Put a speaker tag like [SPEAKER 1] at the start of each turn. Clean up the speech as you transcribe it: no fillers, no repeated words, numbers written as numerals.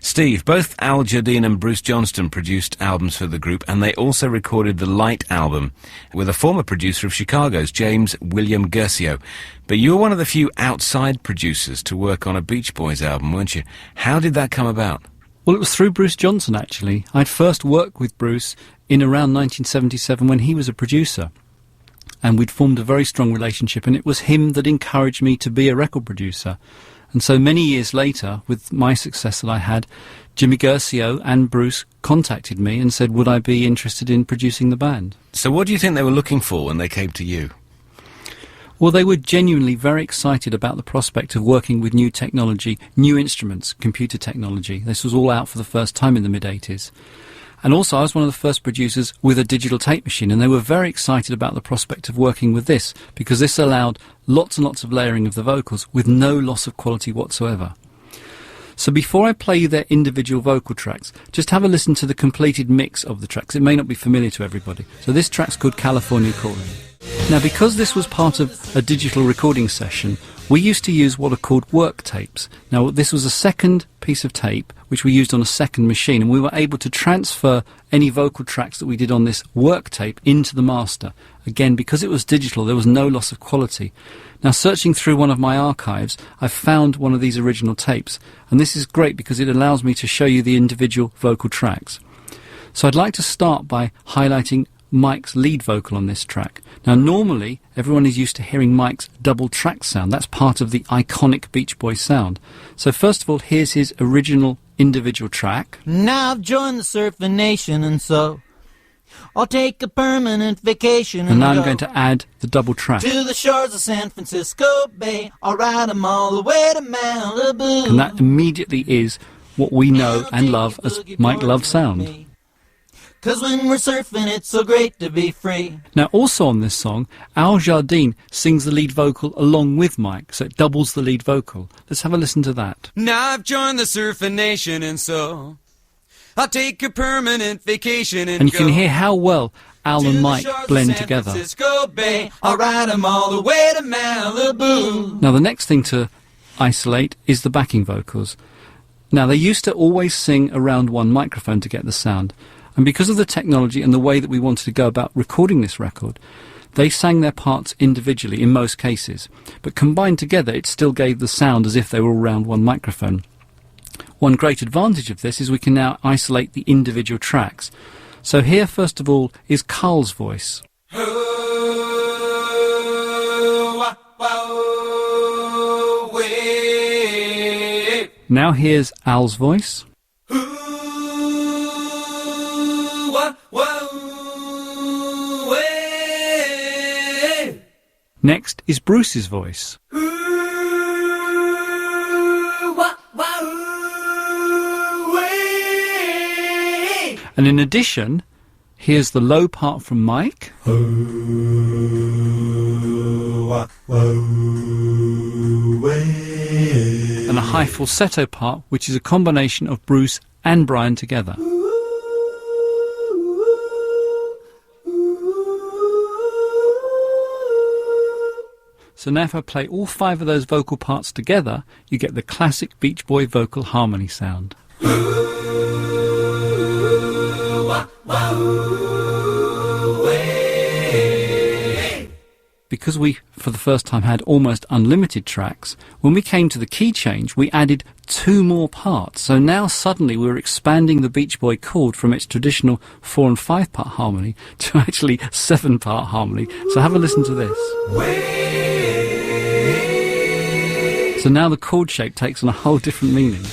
[SPEAKER 1] Steve, both Al Jardine and Bruce Johnston produced albums for the group, and they also recorded the Light album with a former producer of Chicago's, James William Guercio. But you were one of the few outside producers to work on a Beach Boys album, weren't you? How did that come about?
[SPEAKER 2] Well, it was through Bruce Johnston, actually. I'd first worked with Bruce in around 1977 when he was a producer. And we'd formed a very strong relationship, and it was him that encouraged me to be a record producer. And so many years later, with my success that I had, Jimmy Guercio and Bruce contacted me and said, would I be interested in producing the band?
[SPEAKER 1] So what do you think they were looking for when they came to you?
[SPEAKER 2] Well, they were genuinely very excited about the prospect of working with new technology, new instruments, computer technology. This was all out for the first time in the mid-80s. And also, I was one of the first producers with a digital tape machine, and they were very excited about the prospect of working with this, because this allowed lots and lots of layering of the vocals with no loss of quality whatsoever. So before I play you their individual vocal tracks, just have a listen to the completed mix of the tracks. It may not be familiar to everybody. So this track's called California Calling. Now, because this was part of a digital recording session, we used to use what are called work tapes. Now, this was a second piece of tape which we used on a second machine, and we were able to transfer any vocal tracks that we did on this work tape into the master. Again, because it was digital, there was no loss of quality. Now, searching through one of my archives, I found one of these original tapes, and this is great because it allows me to show you the individual vocal tracks. So I'd like to start by highlighting Mike's lead vocal on this track. Now, normally, everyone is used to hearing Mike's double track sound. That's part of the iconic Beach Boys sound. So first of all, here's his original individual track.
[SPEAKER 3] Now I've joined the surfing nation, and so I'll take a permanent vacation.
[SPEAKER 2] And now I'm going to add the double track.
[SPEAKER 3] To the shores of San Francisco Bay, I'll ride 'em all the way to Malibu.
[SPEAKER 2] And that immediately is what we know and love as Mike Love's sound.
[SPEAKER 3] 'Cause when we're surfing, it's so great to be free.
[SPEAKER 2] Now, also on this song, Al Jardine sings the lead vocal along with Mike, so it doubles the lead vocal. Let's have a listen to that.
[SPEAKER 4] Now I've joined the surfing nation, and so I'll take a permanent vacation and
[SPEAKER 2] you can hear how well Al and Mike blend together.
[SPEAKER 3] I'll ride 'em all the way to Malibu.
[SPEAKER 2] Now, the next thing to isolate is the backing vocals. Now, they used to always sing around one microphone to get the sound. And because of the technology and the way that we wanted to go about recording this record, they sang their parts individually in most cases. But combined together, it still gave the sound as if they were all around one microphone. One great advantage of this is we can now isolate the individual tracks. So here, first of all, is Carl's voice. Now here's Al's voice. Next is Bruce's voice. And in addition, here's the low part from Mike. And a high falsetto part, which is a combination of Bruce and Brian together. So now if I play all 5 of those vocal parts together, you get the classic Beach Boy vocal harmony sound. Because we, for the first time, had almost unlimited tracks, when we came to the key change, we added 2 more parts. So now suddenly we were expanding the Beach Boy chord from its traditional 4 and 5 part harmony to actually 7 part harmony. So have a listen to this. So now the chord shape takes on a whole different meaning.